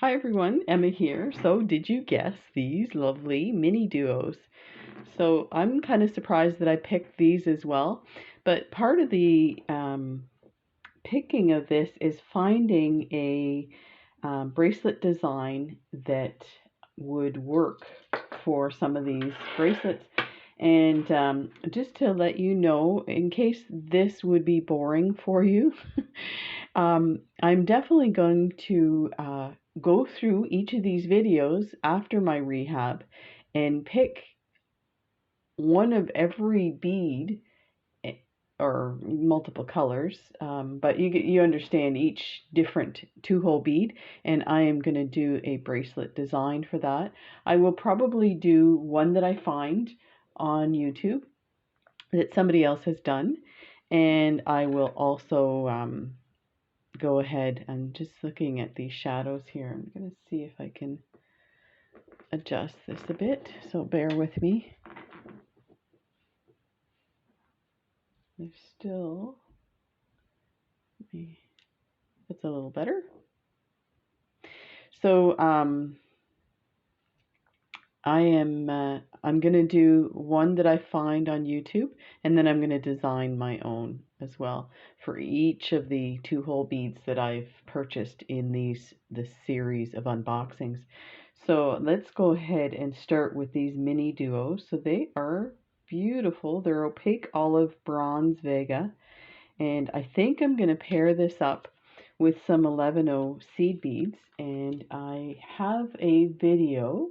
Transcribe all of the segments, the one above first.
Hi everyone, Emma here. So did you guess these lovely mini duos? So I'm kind of surprised that I picked these as well, but part of the picking of this is finding a bracelet design that would work for some of these bracelets. And just to let you know, in case this would be boring for you, I'm definitely going to go through each of these videos after my rehab and pick one of every bead or multiple colors, but you understand each different two-hole bead, and I am going to do a bracelet design for that. I will probably do one that I find on YouTube that somebody else has done, and I will also go ahead and just looking at these shadows here. I'm going to see if I can adjust this a bit, so bear with me. There's still, it's a little better. So I'm going to do one that I find on YouTube, and then I'm going to design my own as well for each of the two-hole beads that I've purchased in this series of unboxings. So let's go ahead and start with these mini duos. So they are beautiful. They're opaque olive bronze Vega, and I think I'm going to pair this up with some 11O seed beads, and I have a video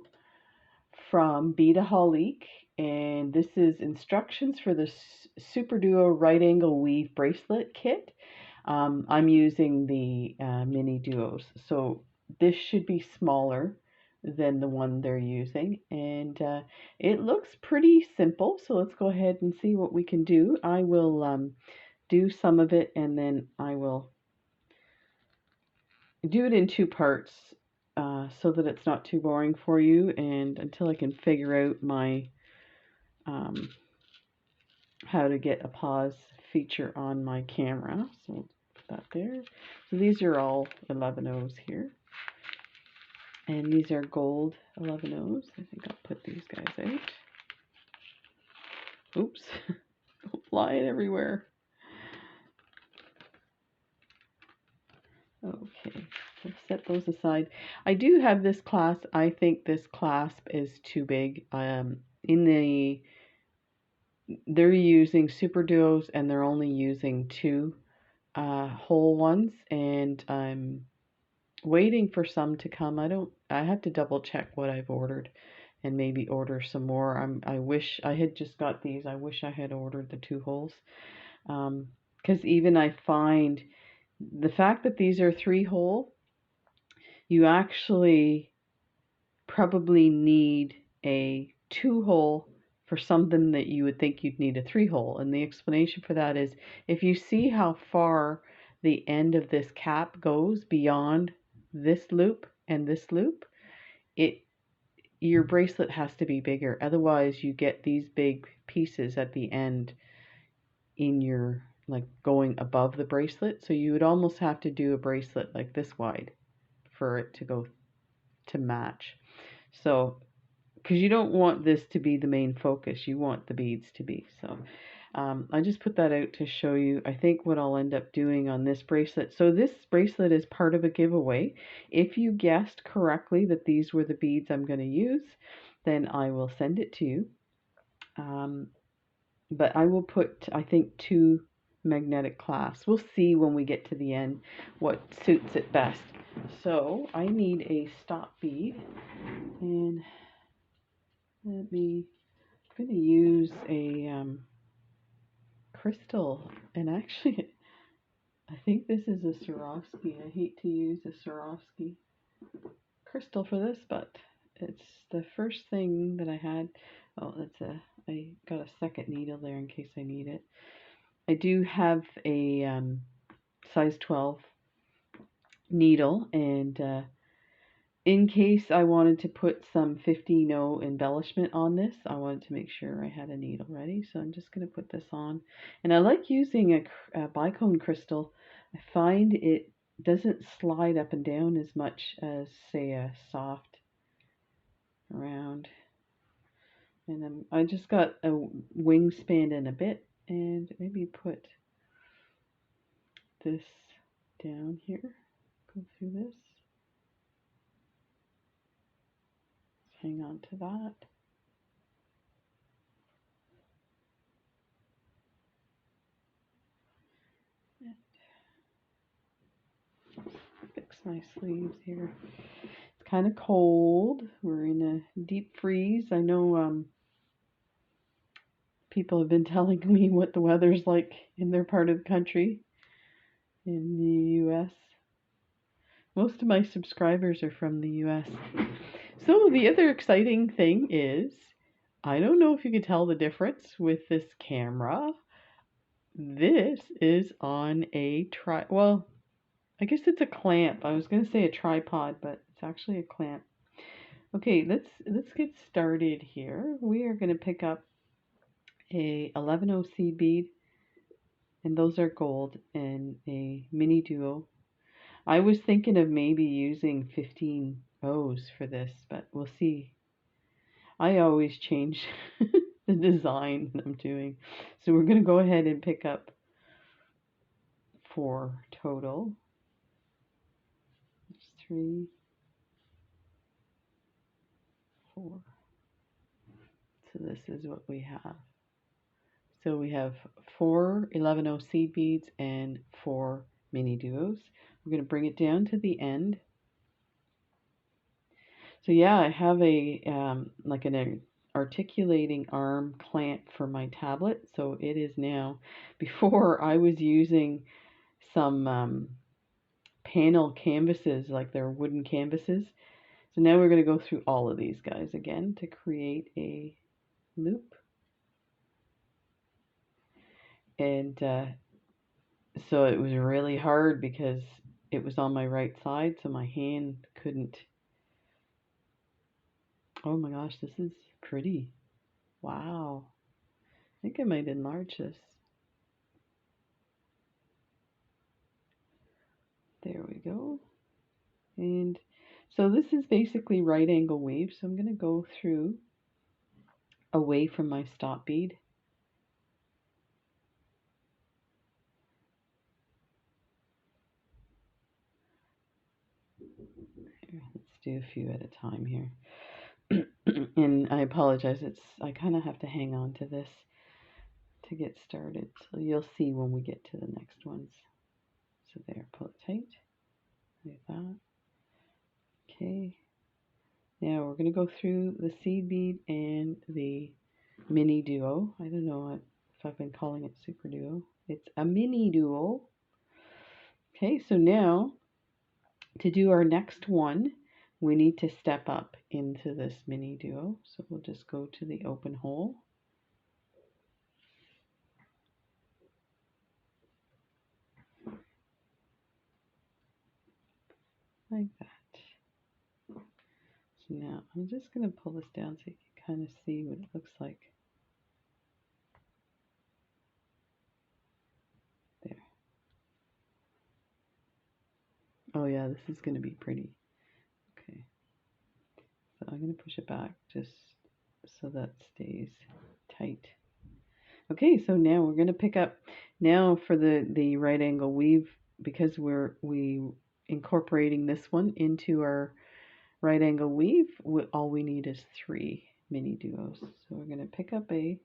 from Beading, and this is instructions for the Super Duo right angle weave bracelet kit. I'm using the mini duos, so this should be smaller than the one they're using, and it looks pretty simple. So let's go ahead and see what we can do. I will do some of it, and then I will do it in two parts so that it's not too boring for you, and until I can figure out my how to get a pause feature on my camera. So put that there. So these are all 11Os here, and these are gold 11Os. I think I'll put these guys out. Oops, flying everywhere. Okay, so set those aside. I do have this clasp. I think this clasp is too big. They're using Super Duos, and they're only using two whole ones, and I'm waiting for some to come. I have to double check what I've ordered and maybe order some more. I wish I had just got these. I wish I had ordered the two holes. Because even I find the fact that these are 3-hole, you actually probably need a 2-hole for something that you would think you'd need a 3-hole. And the explanation for that is if you see how far the end of this cap goes beyond this loop and this loop, your bracelet has to be bigger. Otherwise you get these big pieces at the end in your, like, going above the bracelet. So you would almost have to do a bracelet like this wide for it to go to match. So because you don't want this to be the main focus, you want the beads to be. So I just put that out to show you, I think, what I'll end up doing on this bracelet. So this bracelet is part of a giveaway. If you guessed correctly that these were the beads I'm going to use, then I will send it to you. But I will put, I think, 2 magnetic clasps. We'll see when we get to the end what suits it best. So I need a stop bead, and I'm going to use a crystal, and actually I think this is a Swarovski. I hate to use a Swarovski crystal for this, but it's the first thing that I had. Oh, I got a second needle there in case I need it. I do have a size 12 needle, and in case I wanted to put some 15-0 embellishment on this, I wanted to make sure I had a needle ready. So I'm just going to put this on. And I like using a bicone crystal. I find it doesn't slide up and down as much as, say, a soft round. And I just got a wingspan and a bit, and maybe put this down here. Go through this. Hang on to that. Fix my sleeves here. It's kind of cold. We're in a deep freeze. I know people have been telling me what the weather's like in their part of the country in the US. Most of my subscribers are from the US. So the other exciting thing is, I don't know if you can tell the difference with this camera. This is on a well, I guess it's a clamp. I was going to say a tripod, but it's actually a clamp. Okay, let's get started here. We are going to pick up a 11-0 seed bead, and those are gold, and a mini duo. I was thinking of maybe using 15 O's for this, but we'll see. I always change the design I'm doing. So we're going to go ahead and pick up 4 total. There's 3, 4. So this is what we have. So we have 4 11-0 seed beads and 4 mini duos. We're going to bring it down to the end. So yeah, I have a like an articulating arm clamp for my tablet. So it is now. Before I was using some panel canvases, like they're wooden canvases. So now we're going to go through all of these guys again to create a loop. And so it was really hard because it was on my right side, so my hand couldn't. Oh my gosh, this is pretty. Wow. I think I might enlarge this. There we go. And so this is basically right angle weave. So I'm going to go through away from my stop bead. Here, let's do a few at a time here. And I apologize, I kind of have to hang on to this to get started. So you'll see when we get to the next ones. So there, pull it tight, like that. Okay. Now we're going to go through the seed bead and the mini duo. I don't know if I've been calling it super duo. It's a mini duo. Okay, so now to do our next one, we need to step up into this mini duo. So we'll just go to the open hole. Like that. So now I'm just going to pull this down so you can kind of see what it looks like. There. Oh yeah, this is going to be pretty. Okay. So I'm going to push it back just so that stays tight. Okay, so now we're going to pick up now for the right angle weave, because we're incorporating this one into our right angle weave. All we need is 3 mini duos. So we're going to pick up a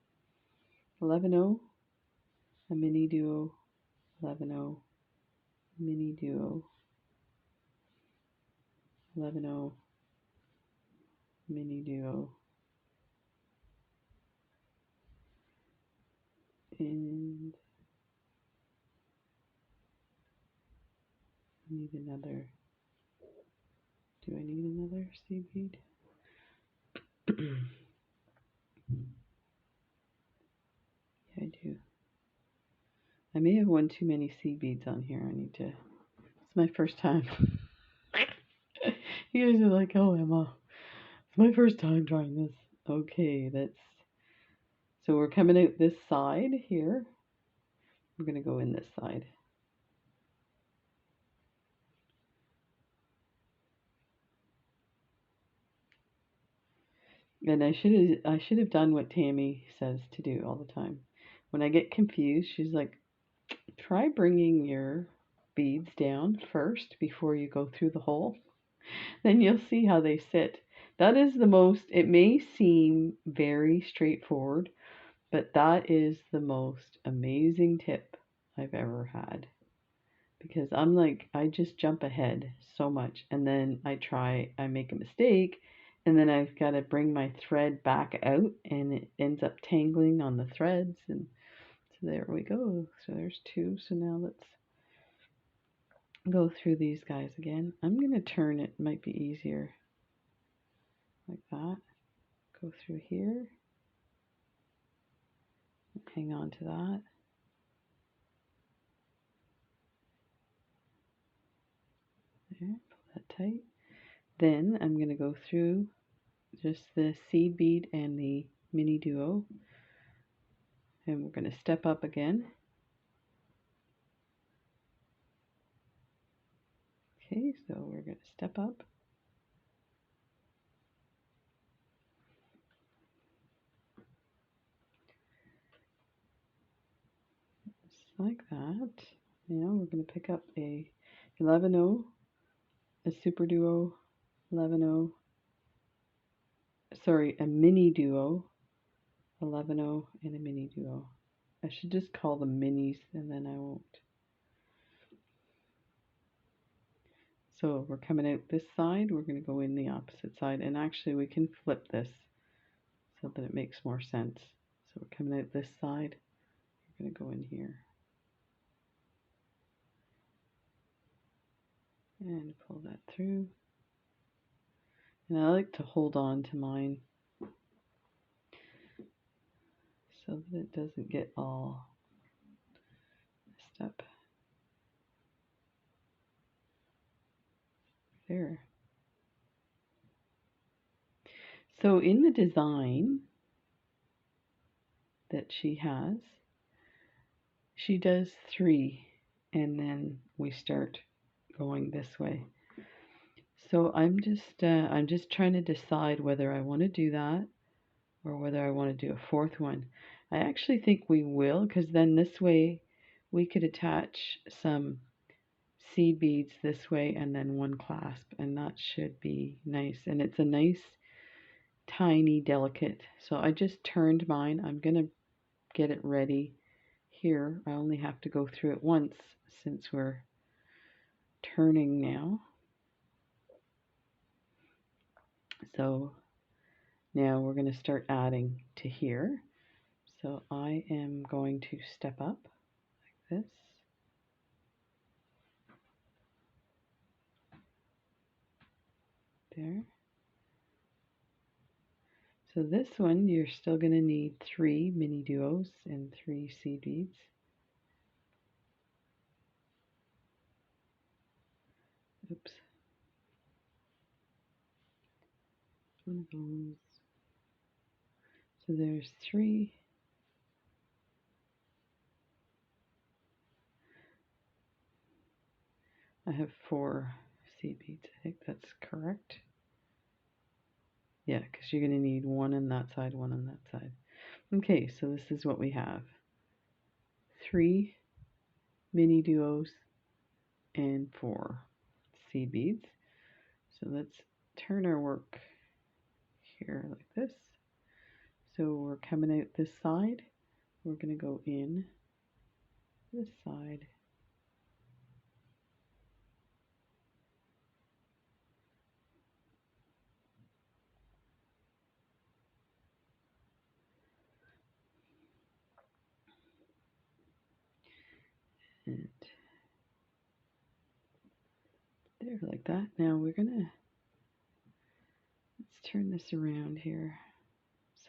11-0, a mini duo, 11-0, mini duo, 11-0, mini duo, and I need another. Do I need another seed bead? Yeah, I do. I may have one too many seed beads on here. I need to. It's my first time. You guys are like, oh, Emma, it's my first time trying this. Okay, so we're coming out this side here. We're going to go in this side. And I should have done what Tammy says to do all the time. When I get confused, she's like, try bringing your beads down first before you go through the hole. Then you'll see how they sit. That is the most, it may seem very straightforward, but that is the most amazing tip I've ever had. Because I'm like, I just jump ahead so much, and then I make a mistake, and then I've got to bring my thread back out, and it ends up tangling on the threads. And so there we go. So there's two. So now let's go through these guys again. I'm going to turn it, might be easier like that. Go through here, hang on to that. There, pull that tight. Then I'm going to go through just the seed bead and the mini duo, and we're going to step up again. Okay, so we're going to step up. Just like that. Now we're going to pick up a 11-0, a super duo, 11-0, sorry, a mini duo, 11-0, and a mini duo. I should just call them minis, and then I won't. So we're coming out this side, we're going to go in the opposite side, and actually we can flip this so that it makes more sense. So we're coming out this side, we're going to go in here. And pull that through. And I like to hold on to mine so that it doesn't get all messed up. There. So in the design that she has, she does 3, and then we start going this way. So I'm just trying to decide whether I want to do that or whether I want to do a 4th one. I actually think we will, because then this way we could attach some seed beads this way and then one clasp, and that should be nice. And it's a nice tiny delicate. So I just turned mine. I'm gonna get it ready here. I only have to go through it once since we're turning now. So now we're going to start adding to here. So I am going to step up like this. There. So this one, you're still going to need 3 mini duos and 3 seed beads. Oops. One of those. So there's 3. I have 4 seed beads. I think that's correct. Yeah, because you're going to need 1 on that side, 1 on that side. Okay, so this is what we have. 3 mini duos and 4 seed beads. So let's turn our work here like this. So we're coming out this side. We're going to go in this side. And there, like that. Now we're going to, let's turn this around here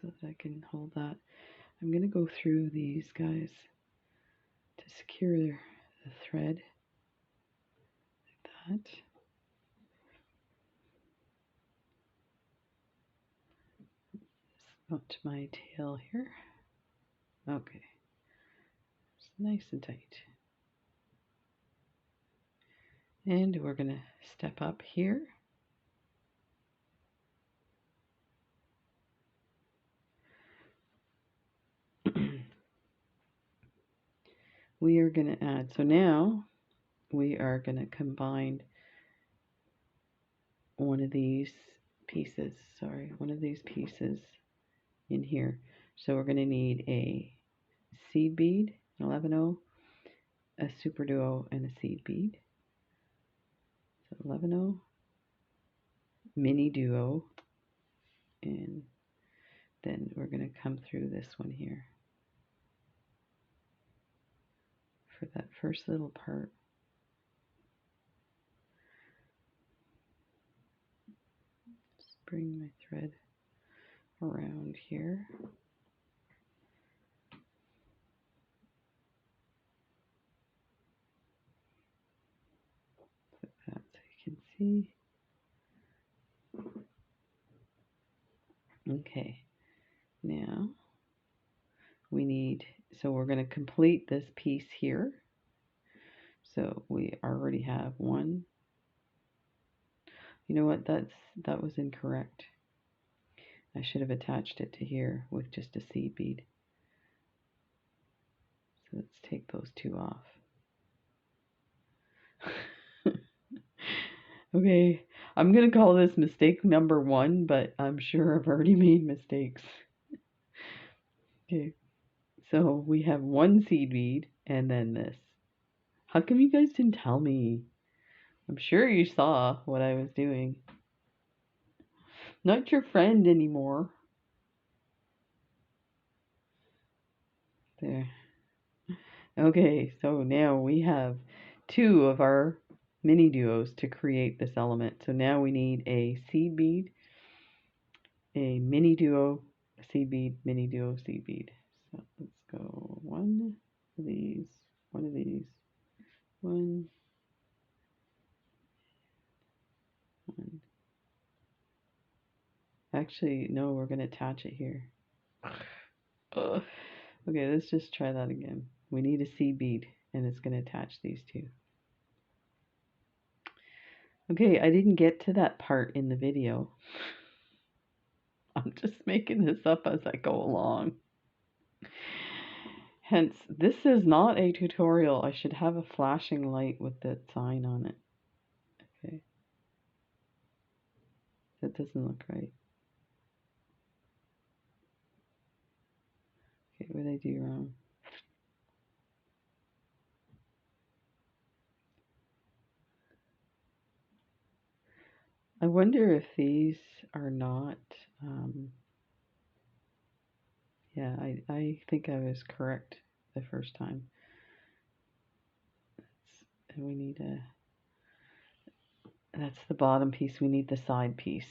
so that I can hold that. I'm going to go through these guys to secure the thread like that. Up to my tail here. Okay, it's nice and tight. And we're going to step up here. we are going to add, so now we are going to combine one of these pieces, in here. So we're going to need a seed bead, an 11-0, a super duo, and a seed bead. So 11-0, mini duo, and then we're going to come through this one here for that first little part. Just bring my thread around here. Put that so you can see. Okay, now we need, so we're going to complete this piece here. So we already have one. You know what, that was incorrect. I should have attached it to here with just a seed bead. So let's take those two off. Okay, I'm going to call this mistake number 1, but I'm sure I've already made mistakes. Okay, so we have one seed bead and then this. How come you guys didn't tell me? I'm sure you saw what I was doing. Not your friend anymore. There. Okay, so now we have 2 of our mini duos to create this element. So now we need a seed bead, a mini duo, a seed bead, mini duo, seed bead. So let's go one of these, one of these, one. Actually, no, we're going to attach it here. Ugh. Okay, let's just try that again. We need a seed bead, and it's going to attach these 2. Okay, I didn't get to that part in the video. I'm just making this up as I go along. Hence, this is not a tutorial. I should have a flashing light with the sign on it. Okay. That doesn't look right. Okay, what did I do wrong? I wonder if these are not, yeah, I think I was correct the first time. And we need that's the bottom piece, we need the side piece.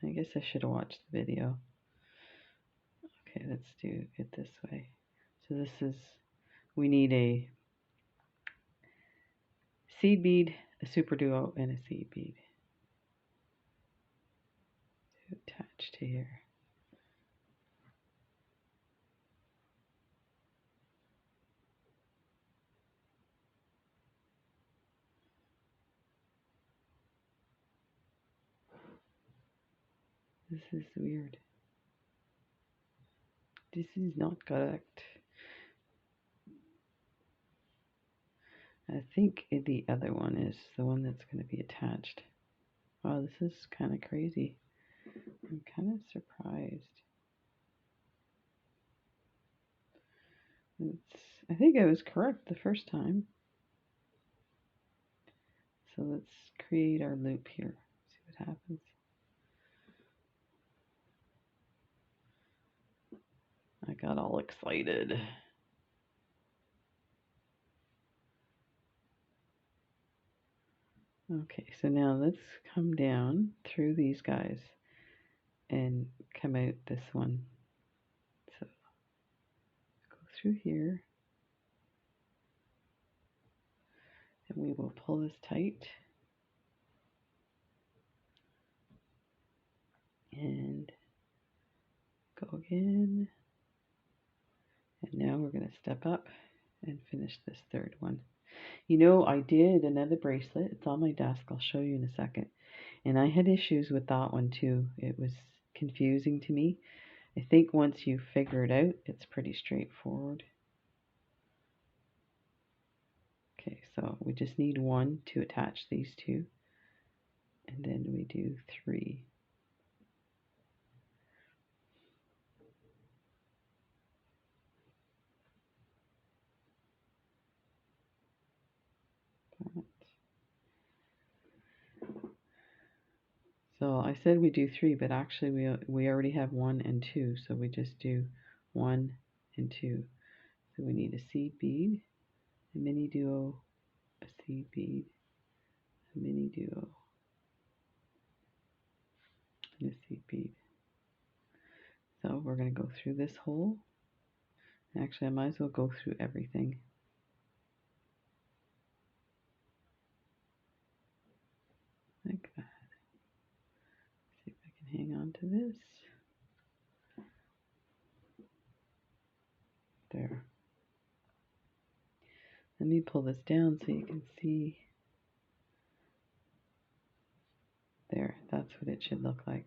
I guess I should have watched the video. Okay, let's do it this way. So this is, we need a seed bead, a super duo, and a seed bead to attach to here. This is weird. This is not correct. I think the other one is the one that's going to be attached. Wow, this is kind of crazy. I'm kind of surprised. I think I was correct the first time. So let's create our loop here. See what happens. I got all excited. Okay, so now let's come down through these guys and come out this one. So go through here and we will pull this tight and go again. And now we're going to step up and finish this third one. You know, I did another bracelet. It's on my desk. I'll show you in a second. And I had issues with that one too. It was confusing to me. I think once you figure it out, it's pretty straightforward. Okay, so we just need one to attach these two, and then we do 3. So I said we do 3, but actually we already have 1 and 2, so we just do 1 and 2. So we need a seed bead, a mini duo, a seed bead, a mini duo, and a seed bead. So we're going to go through this hole. Actually, I might as well go through everything. Like that. See if I can hang on to this. There. Let me pull this down so you can see. There, that's what it should look like.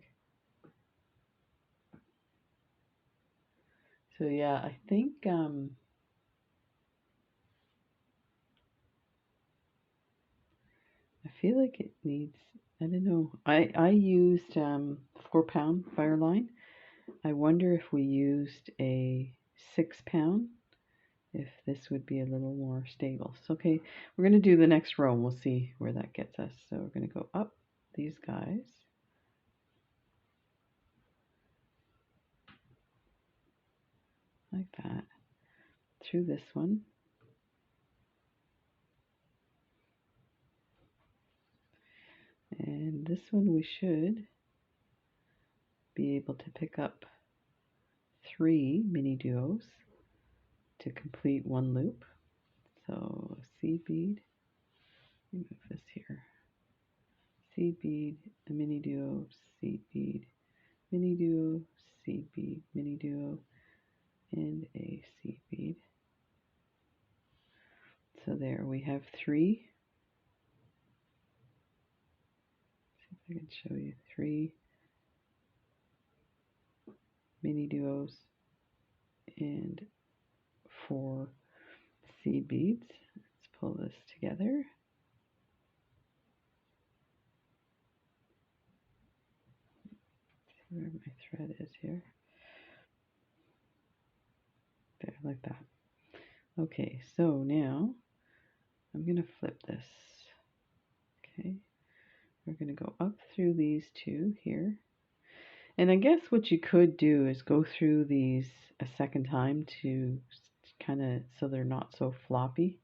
So yeah, I think I feel like it needs, I don't know. I used 4-pound fire line. I wonder if we used a 6-pound, if this would be a little more stable. So okay, we're gonna do the next row and we'll see where that gets us. So we're gonna go up these guys. Like that. Through this one. And this one we should be able to pick up 3 mini duos to complete one loop. So seed bead, let me move this here. Seed bead, a mini duo, seed bead, mini duo, seed bead, mini duo, and a seed bead. So there we have 3. See if I can show you 3 mini duos and 4 seed beads. Let's pull this together. See where my thread is here. There, like that. Okay, so now I'm going to flip this. Okay, we're going to go up through these 2 here. And I guess what you could do is go through these a second time to kind of, so they're not so floppy.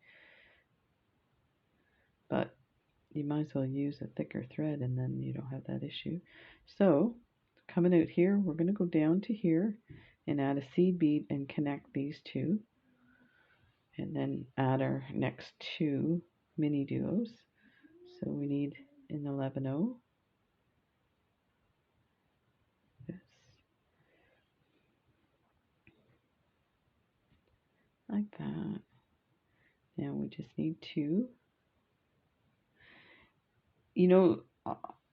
But you might as well use a thicker thread and then you don't have that issue. So coming out here, we're going to go down to here and add a seed bead and connect these 2. And then add our next 2 mini duos. So we need an 11-0. This. Like that. Now we just need 2. You know,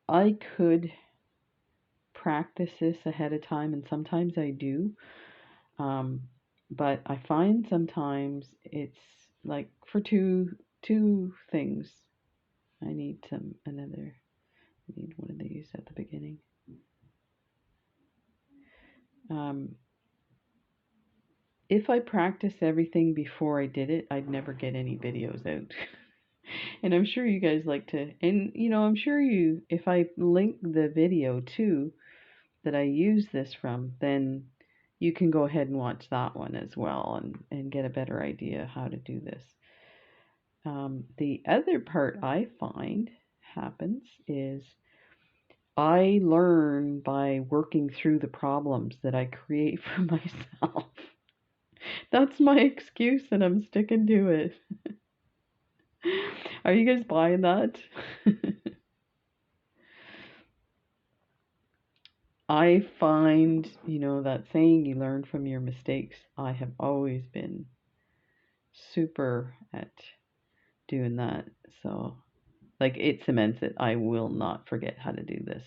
I could practice this ahead of time, and sometimes I do. But I find sometimes it's like for two things. I need I need one of these at the beginning. If I practiced everything before I did it, I'd never get any videos out. And I'm sure you guys like to, and you know, I'm sure you, if I link the video too that I use this from, then you can go ahead and watch that one as well and get a better idea how to do this. The other part I find happens is I learn by working through the problems that I create for myself. That's my excuse and I'm sticking to it. Are you guys buying that? I find, you know, that saying you learn from your mistakes. I have always been super at doing that. So, like, it cements it. I will not forget how to do this.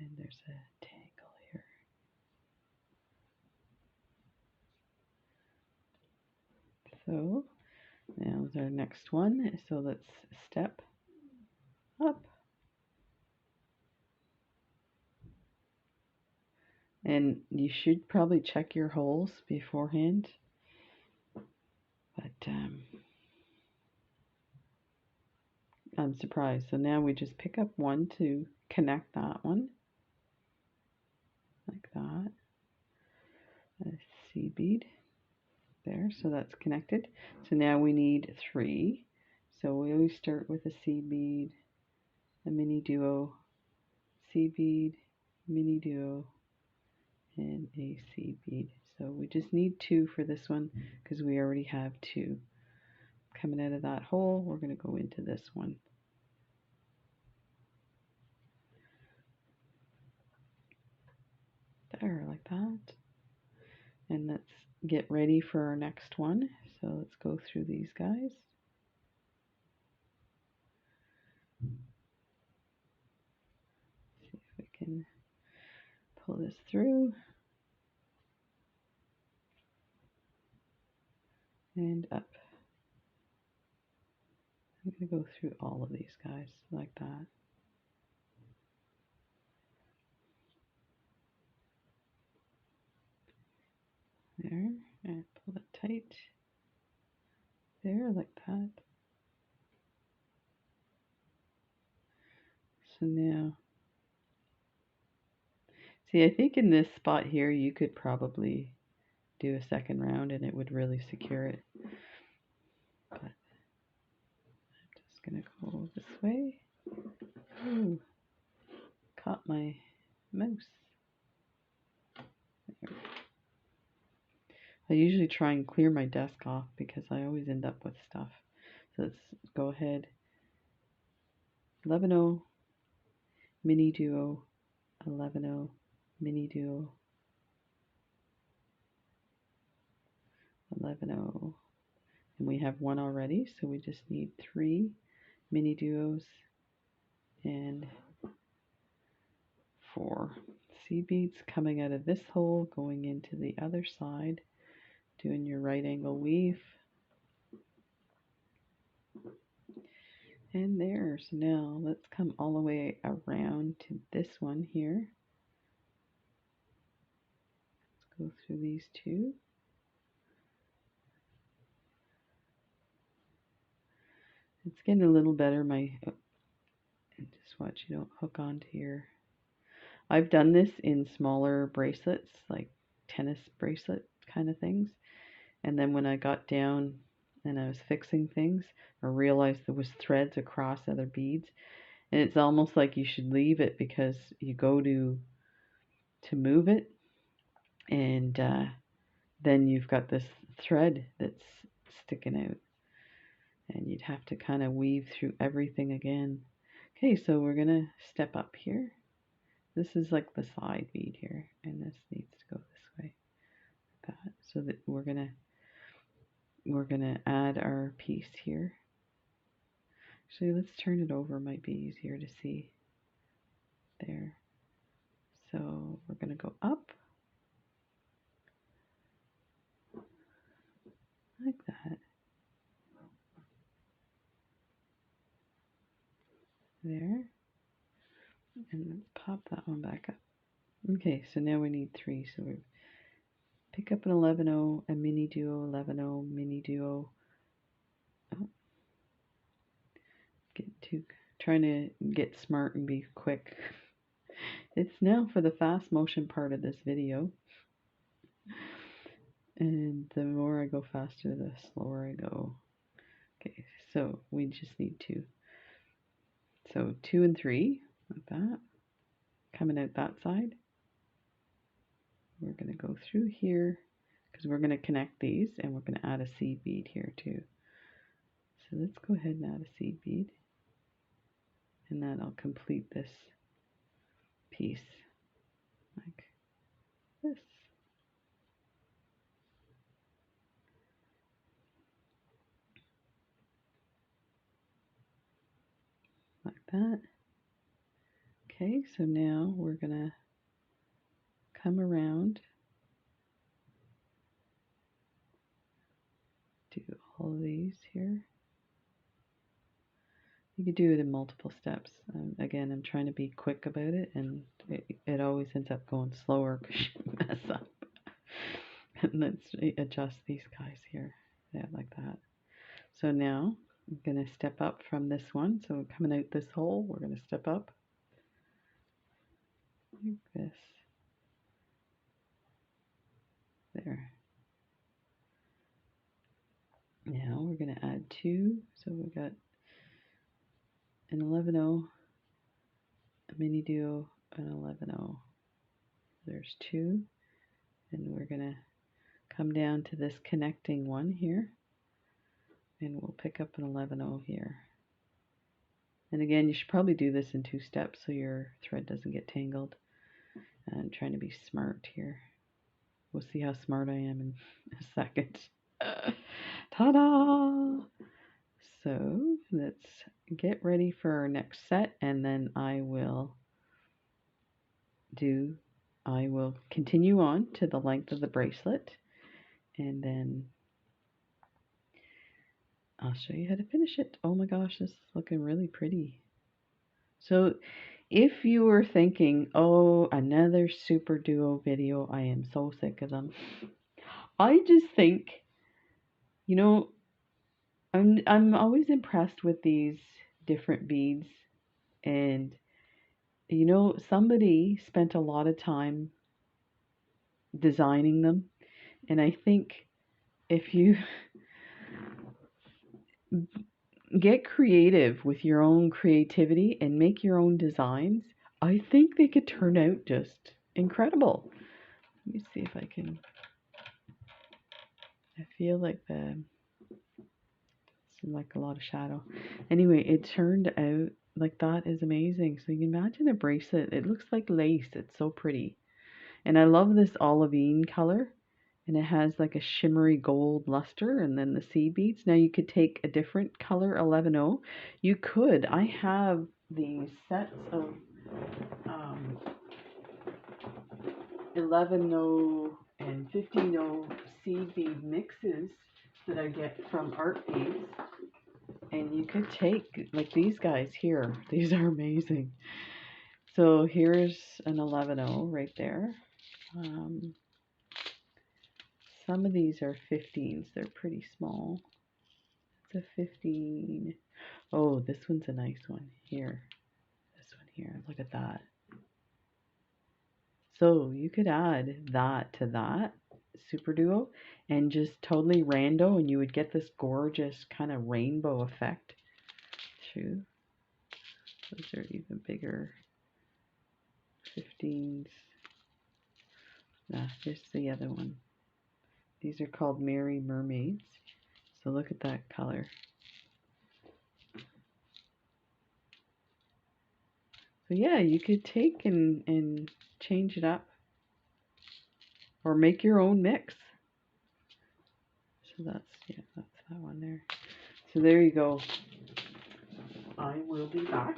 And there's a tangle here. So, now was our next one. So let's step up. And you should probably check your holes beforehand. But I'm surprised. So now we just pick up one to connect that one. Like that. A seed bead. There, so that's connected. So now we need 3. So we always start with a seed bead, a mini duo, seed bead, mini duo, and a seed bead. So we just need 2 for this one because we already have 2. Coming out of that hole, we're going to go into this one. There, like that. And let's get ready for our next one. So let's go through these guys. See if we can pull this through. And up. I'm going to go through all of these guys like that. There, and pull it tight. There, like that. So now, see, I think in this spot here, you could probably do a second round and it would really secure it. But I'm just going to go this way. Ooh, caught my mouse. There. I usually try and clear my desk off because I always end up with stuff. So let's go ahead. 11-0, mini duo, 11-0, mini duo, 11-0. And we have 1 already, so we just need 3 mini duos and 4 seed beads coming out of this hole, going into the other side, doing your right angle weave. And there, so now let's come all the way around to this one here. Let's go through these 2. It's getting a little better. Just watch you don't hook onto your. I've done this in smaller bracelets, like tennis bracelet kind of things. And then when I got down and I was fixing things, I realized there was threads across other beads. And it's almost like you should leave it because you go to move it, and then you've got this thread that's sticking out. And you'd have to kind of weave through everything again. Okay, so we're going to step up here. This is like the side bead here, and this needs to go this way. Like that. So that we're gonna add our piece here. Actually, let's turn it over. Might be easier to see. There. So we're gonna go up like that. There. And let's pop that one back up. Okay, so now we need 3. So we pick up an 11-0, a mini duo, 11-0, mini duo. Oh. Trying to get smart and be quick. It's now for the fast motion part of this video. And the more I go faster, the slower I go. Okay, so we just need 2. So 2 and 3, like that. Coming out that side. We're going to go through here because we're going to connect these, and we're going to add a seed bead here too. So let's go ahead and add a seed bead. And that'll complete this piece like this. Like that. Okay, so now we're going to come around, do all of these here. You could do it in multiple steps. Again, I'm trying to be quick about it, and it always ends up going slower because you mess up. And let's adjust these guys here. Yeah, like that. So now I'm going to step up from this one. So coming out this hole, we're going to step up like this. There. Now we're going to add 2. So we got an 11-0, a mini duo, an 11-0. There's 2. And we're going to come down to this connecting one here. And we'll pick up an 11-0 here. And again, you should probably do this in 2 steps so your thread doesn't get tangled. I'm trying to be smart here. We'll see how smart I am in a second. Ta-da! So let's get ready for our next set, and then I will continue on to the length of the bracelet, and then I'll show you how to finish it. Oh my gosh, this is looking really pretty. So if you were thinking, oh, another Super Duo video, I am so sick of them. I just think, you know, I'm always impressed with these different beads, and you know, somebody spent a lot of time designing them, and I think if you get creative with your own creativity and make your own designs, I think they could turn out just incredible. Let me see if I can. I feel like like a lot of shadow. Anyway, it turned out like that is amazing. So you can imagine a bracelet. It looks like lace. It's so pretty. And I love this olivine color. And it has like a shimmery gold luster, and then the seed beads. Now you could take a different color 11-0. You could. I have these sets of 11-0 and 15-0 seed bead mixes that I get from Art Beads. And you could take, like these guys here. These are amazing. So here's an 11-0 right there. Some of these are 15s. They're pretty small. It's a 15. Oh, this one's a nice one. Here. This one here. Look at that. So you could add that to that Super Duo and just totally rando, and you would get this gorgeous kind of rainbow effect too. Those are even bigger. 15s. Here's the other one. These are called Merry Mermaids. So look at that color. So yeah, you could take and change it up or make your own mix. So that's that one there. So there you go. I will be back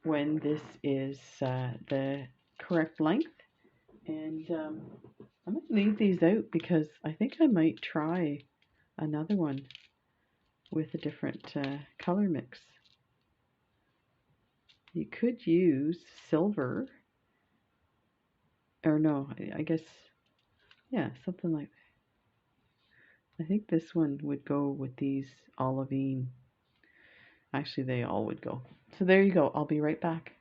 when this is the correct length, and I'm going to leave these out because I think I might try another one with a different color mix. You could use silver, or no, I guess, yeah, something like that. I think this one would go with these olivine. Actually, they all would go. So there you go. I'll be right back.